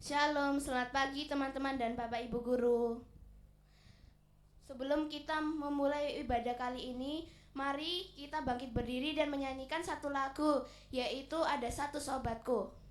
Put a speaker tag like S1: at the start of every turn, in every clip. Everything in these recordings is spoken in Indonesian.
S1: Shalom, selamat pagi teman-teman dan Bapak Ibu Guru. Sebelum kita memulai ibadah kali ini, mari kita bangkit berdiri dan menyanyikan satu lagu, yaitu Ada Satu Sobatku.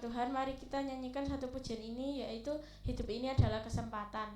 S2: Tuhan, mari kita nyanyikan satu pujian ini, yaitu hidup ini adalah kesempatan.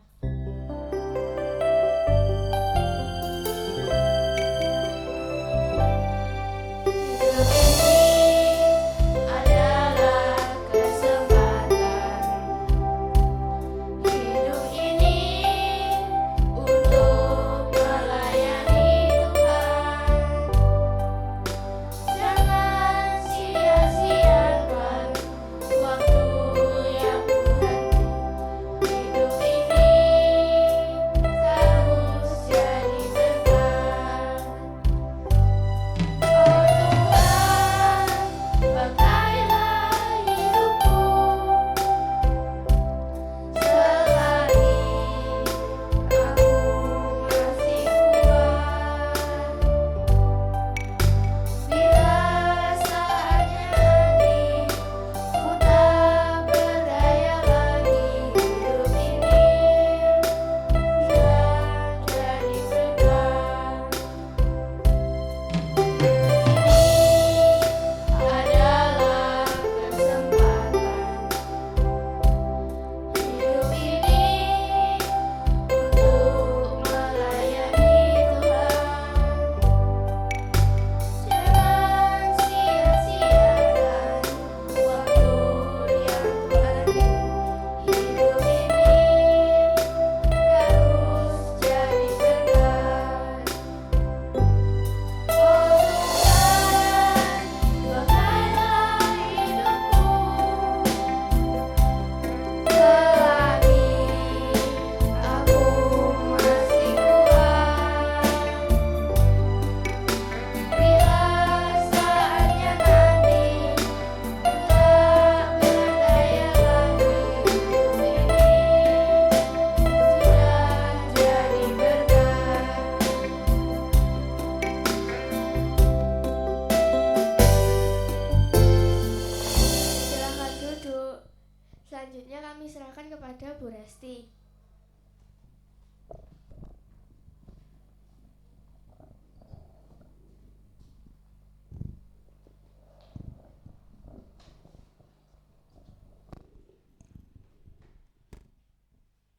S1: Selanjutnya kami serahkan kepada Bu Resti.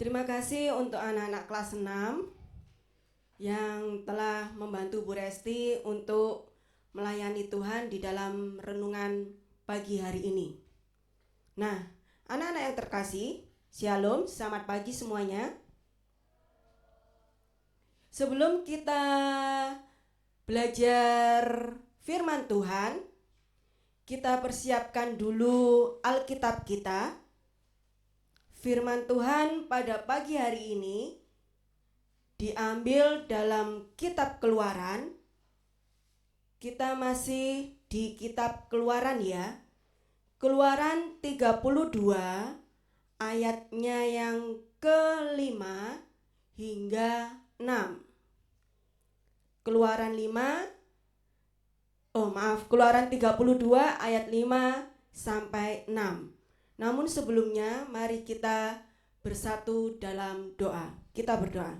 S3: Terima kasih untuk anak-anak kelas 6. yang telah membantu Bu Resti untuk melayani Tuhan di dalam renungan pagi hari ini. Nah, anak-anak yang terkasih, Shalom, selamat pagi semuanya. Sebelum kita belajar firman Tuhan, kita persiapkan dulu Alkitab kita. Firman Tuhan pada pagi hari ini diambil dalam kitab Keluaran. Kita masih di kitab Keluaran ya. Keluaran 32 ayatnya yang ke-5 hingga 6. Keluaran 32 ayat 5 sampai 6. Namun sebelumnya mari kita bersatu dalam doa. Kita berdoa.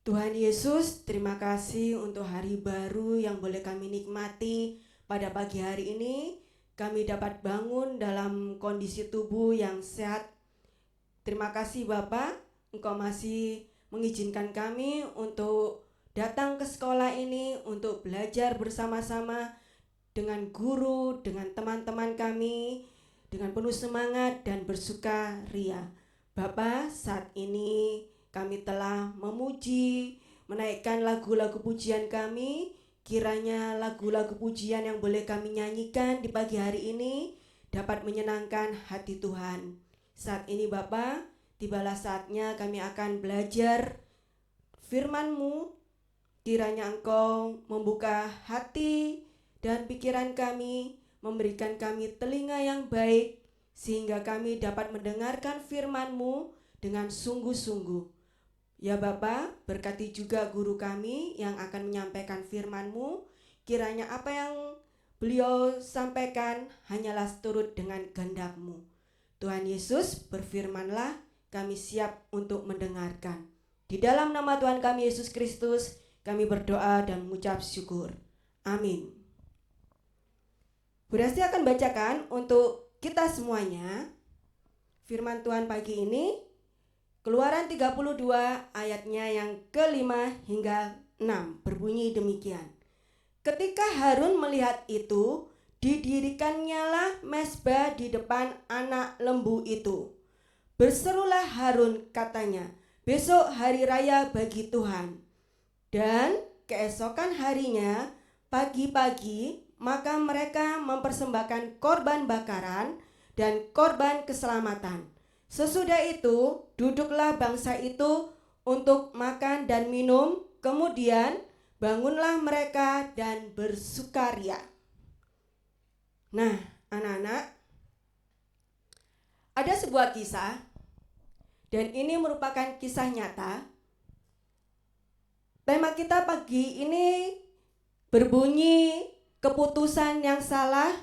S3: Tuhan Yesus, terima kasih untuk hari baru yang boleh kami nikmati pada pagi hari ini. Kami dapat bangun dalam kondisi tubuh yang sehat. Terima kasih Bapa, Engkau masih mengizinkan kami untuk datang ke sekolah ini untuk belajar bersama-sama dengan guru, dengan teman-teman kami, dengan penuh semangat dan bersukaria. Bapa, saat ini kami telah memuji, menaikkan lagu-lagu pujian kami. Kiranya lagu-lagu pujian yang boleh kami nyanyikan di pagi hari ini dapat menyenangkan hati Tuhan. Saat ini Bapa, tibalah saatnya kami akan belajar firman-Mu. Kiranya Engkau membuka hati dan pikiran kami, memberikan kami telinga yang baik, sehingga kami dapat mendengarkan firman-Mu dengan sungguh-sungguh. Ya Bapa, berkati juga guru kami yang akan menyampaikan firman-Mu. Kiranya apa yang beliau sampaikan hanyalah turut dengan kehendak-Mu. Tuhan Yesus, berfirmanlah, kami siap untuk mendengarkan. Di dalam nama Tuhan kami Yesus Kristus, kami berdoa dan mengucap syukur. Amin. Bu Resti akan bacakan untuk kita semuanya firman Tuhan pagi ini. Keluaran 32 ayatnya yang ke-5 hingga 6 berbunyi demikian. Ketika Harun melihat itu, didirikannya mezbah di depan anak lembu itu. Berserulah Harun, katanya, besok hari raya bagi Tuhan. Dan keesokan harinya, pagi-pagi, maka mereka mempersembahkan korban bakaran dan korban keselamatan. Sesudah itu, duduklah bangsa itu untuk makan dan minum, kemudian bangunlah mereka dan bersukaria. Nah, anak-anak, ada sebuah kisah, dan ini merupakan kisah nyata. Tema kita pagi ini berbunyi, keputusan yang salah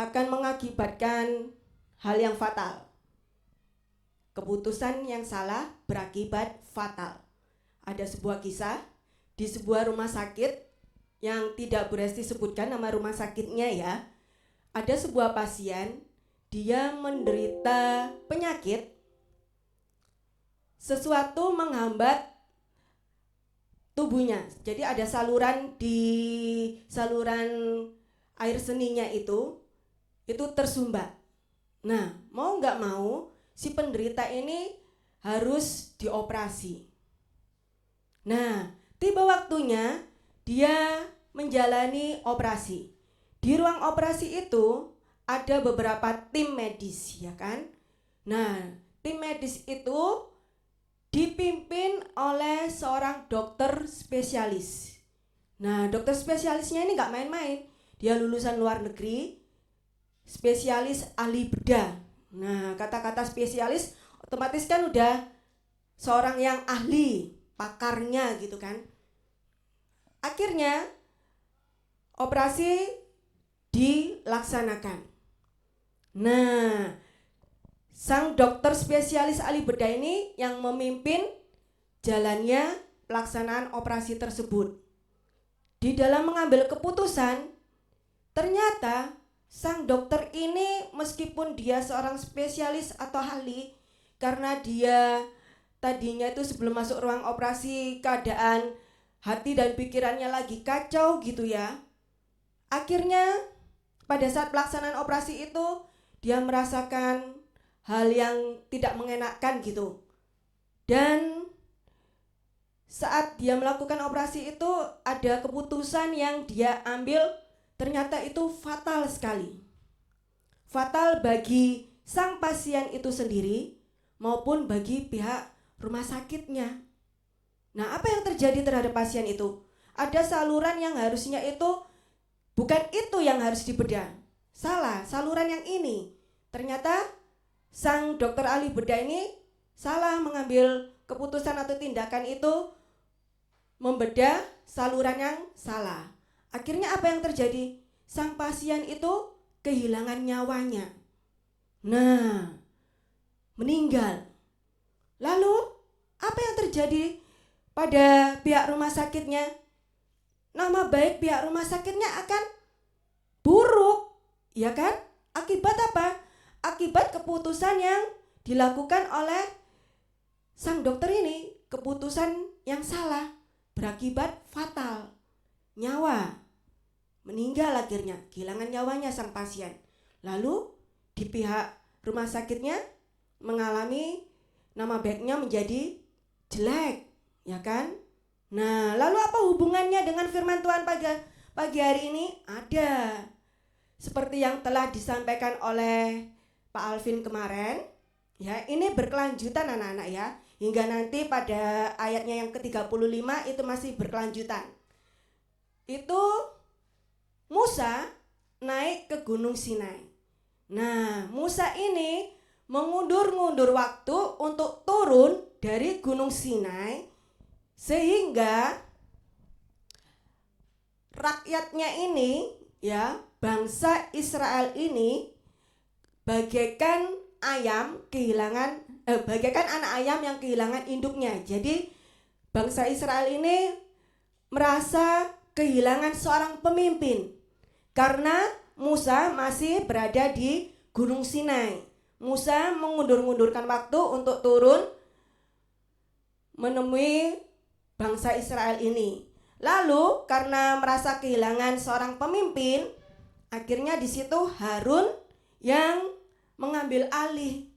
S3: akan mengakibatkan hal yang fatal. Keputusan yang salah berakibat fatal. Ada sebuah kisah di sebuah rumah sakit yang tidak Bu Resti sebutkan nama rumah sakitnya ya. Ada sebuah pasien, dia menderita penyakit, sesuatu menghambat tubuhnya. Jadi ada saluran air seninya itu tersumbat. Nah, mau nggak mau si penderita ini harus dioperasi. Nah, tiba waktunya dia menjalani operasi. Di ruang operasi itu ada beberapa tim medis, ya kan? Nah, tim medis itu dipimpin oleh seorang dokter spesialis. Nah, dokter spesialisnya ini nggak main-main. Dia lulusan luar negeri, spesialis ahli bedah. Nah, kata-kata spesialis otomatis kan udah seorang yang ahli, pakarnya gitu kan. Akhirnya operasi dilaksanakan. Nah, sang dokter spesialis ahli bedah ini yang memimpin jalannya pelaksanaan operasi tersebut. Di dalam mengambil keputusan, ternyata sang dokter ini meskipun dia seorang spesialis atau ahli, karena dia tadinya itu sebelum masuk ruang operasi keadaan hati dan pikirannya lagi kacau gitu ya. Akhirnya pada saat pelaksanaan operasi itu dia merasakan hal yang tidak mengenakan gitu. Dan saat dia melakukan operasi itu ada keputusan yang dia ambil, ternyata itu fatal sekali. Fatal bagi sang pasien itu sendiri maupun bagi pihak rumah sakitnya. Nah, apa yang terjadi terhadap pasien itu? Ada saluran yang harusnya itu bukan itu yang harus dibedah. Salah, saluran yang ini. Ternyata sang dokter ahli bedah ini salah mengambil keputusan atau tindakan itu, membedah saluran yang salah. Akhirnya apa yang terjadi? Sang pasien itu kehilangan nyawanya. Nah, meninggal. Lalu apa yang terjadi pada pihak rumah sakitnya? Nama baik pihak rumah sakitnya akan buruk, ya kan? Akibat apa? Akibat keputusan yang dilakukan oleh sang dokter ini, keputusan yang salah, berakibat fatal. Nyawa, meninggal akhirnya, kehilangan nyawanya sang pasien. Lalu di pihak rumah sakitnya mengalami nama baiknya menjadi jelek, ya kan? Nah, lalu apa hubungannya dengan firman Tuhan pagi hari ini? Ada. Seperti yang telah disampaikan oleh Pak Alvin kemarin, ya, ini berkelanjutan anak-anak ya. Hingga nanti pada ayatnya yang ke-35 itu masih berkelanjutan. Itu Musa naik ke Gunung Sinai. Nah, Musa ini mengundur-ngundur waktu untuk turun dari Gunung Sinai, sehingga rakyatnya ini, ya, bangsa Israel ini bagaikan ayam bagaikan anak ayam yang kehilangan induknya. Jadi bangsa Israel ini merasa kehilangan seorang pemimpin karena Musa masih berada di Gunung Sinai. Musa mengundur-undurkan waktu untuk turun menemui bangsa Israel ini. Lalu karena merasa kehilangan seorang pemimpin, akhirnya di situ Harun yang mengambil alih.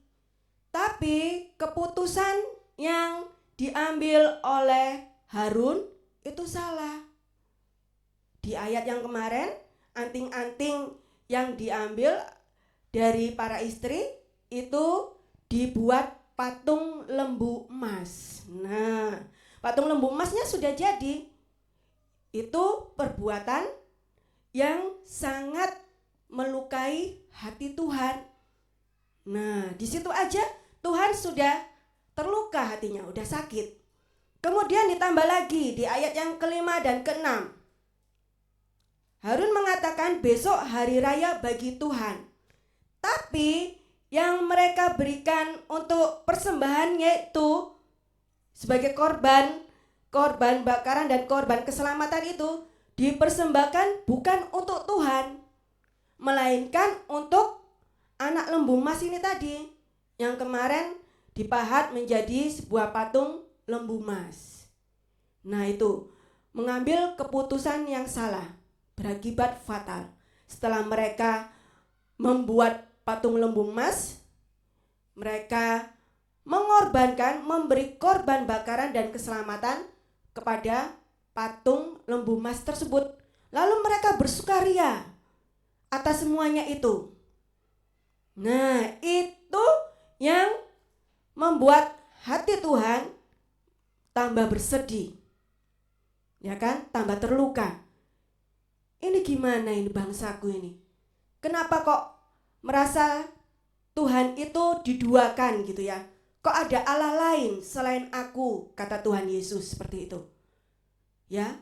S3: Tapi keputusan yang diambil oleh Harun itu salah. Di ayat yang kemarin, anting-anting yang diambil dari para istri itu dibuat patung lembu emas. Nah, patung lembu emasnya sudah jadi. Itu perbuatan yang sangat melukai hati Tuhan. Nah, di situ aja Tuhan sudah terluka hatinya, udah sakit. Kemudian ditambah lagi di ayat yang ke-5 dan ke-6. Harun mengatakan besok hari raya bagi Tuhan. Tapi yang mereka berikan untuk persembahannya itu sebagai korban bakaran dan korban keselamatan itu dipersembahkan bukan untuk Tuhan, melainkan untuk anak lembu emas ini tadi, yang kemarin dipahat menjadi sebuah patung lembu emas. Nah, itu mengambil keputusan yang salah, berakibat fatal. Setelah mereka membuat patung lembu emas, mereka memberi korban bakaran dan keselamatan kepada patung lembu emas tersebut. Lalu mereka bersukaria atas semuanya itu. Nah, itu yang membuat hati Tuhan tambah bersedih, ya kan, tambah terluka. Ini gimana ini bangsaku ini? Kenapa kok merasa Tuhan itu diduakan gitu ya? Kok ada Allah lain selain aku, kata Tuhan Yesus seperti itu. Ya,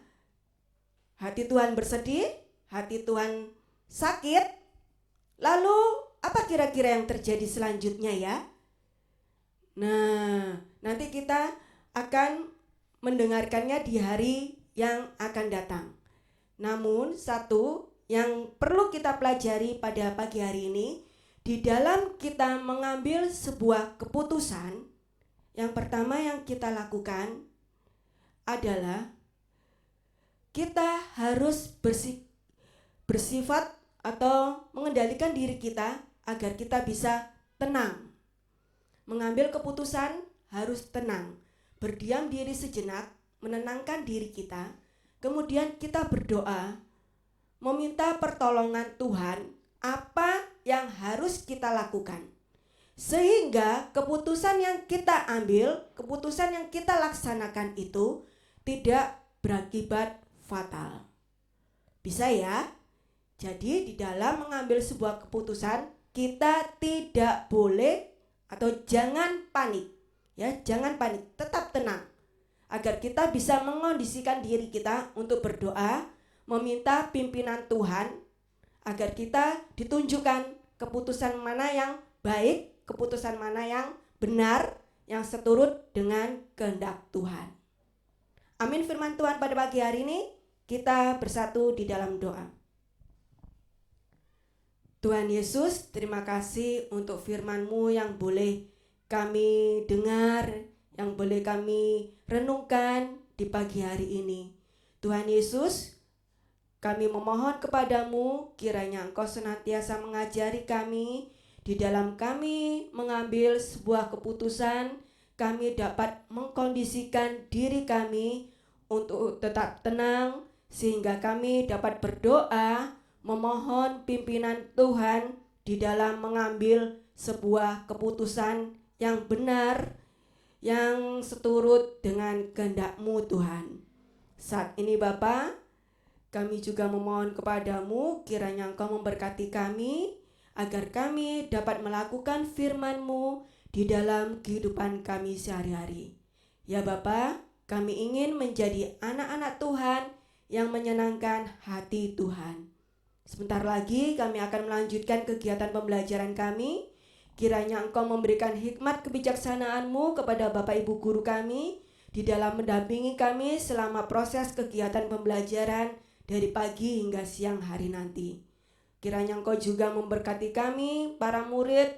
S3: hati Tuhan bersedih, hati Tuhan sakit. Lalu apa kira-kira yang terjadi selanjutnya ya? Nah, nanti kita akan mendengarkannya di hari yang akan datang. Namun satu yang perlu kita pelajari pada pagi hari ini, di dalam kita mengambil sebuah keputusan, Yang pertama yang kita lakukan adalah kita harus bersifat atau mengendalikan diri kita agar kita bisa tenang. Mengambil keputusan harus tenang. Berdiam diri sejenak, menenangkan diri kita. Kemudian kita berdoa, meminta pertolongan Tuhan apa yang harus kita lakukan. Sehingga keputusan yang kita ambil, keputusan yang kita laksanakan itu tidak berakibat fatal. Bisa ya? Jadi di dalam mengambil sebuah keputusan, kita tidak boleh atau jangan panik. Ya, jangan panik, tetap tenang. Agar kita bisa mengondisikan diri kita untuk berdoa, meminta pimpinan Tuhan agar kita ditunjukkan keputusan mana yang baik, keputusan mana yang benar, yang seturut dengan kehendak Tuhan. Amin firman Tuhan pada pagi hari ini, kita bersatu di dalam doa. Tuhan Yesus, terima kasih untuk firman-Mu yang boleh kami dengar, yang boleh kami renungkan di pagi hari ini. Tuhan Yesus, kami memohon kepadamu kiranya Engkau senantiasa mengajari kami di dalam kami mengambil sebuah keputusan, kami dapat mengkondisikan diri kami untuk tetap tenang sehingga kami dapat berdoa memohon pimpinan Tuhan di dalam mengambil sebuah keputusan yang benar, yang seturut dengan kehendak-Mu Tuhan. Saat ini Bapa, kami juga memohon kepadamu kiranya Engkau memberkati kami agar kami dapat melakukan firman-Mu di dalam kehidupan kami sehari-hari. Ya Bapa, kami ingin menjadi anak-anak Tuhan yang menyenangkan hati Tuhan. Sebentar lagi kami akan melanjutkan kegiatan pembelajaran kami. Kiranya Engkau memberikan hikmat kebijaksanaan-Mu kepada Bapak Ibu guru kami di dalam mendampingi kami selama proses kegiatan pembelajaran dari pagi hingga siang hari nanti. Kiranya Engkau juga memberkati kami, para murid,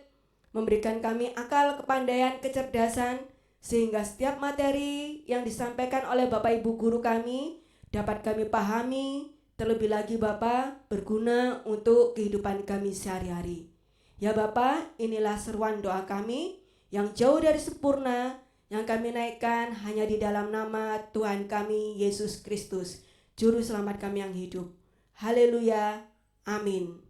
S3: memberikan kami akal, kepandaian, kecerdasan, sehingga setiap materi yang disampaikan oleh Bapak Ibu guru kami dapat kami pahami, terlebih lagi Bapa berguna untuk kehidupan kami sehari-hari. Ya Bapa, inilah seruan doa kami yang jauh dari sempurna, yang kami naikkan hanya di dalam nama Tuhan kami Yesus Kristus, Juru Selamat kami yang hidup. Haleluya, amin.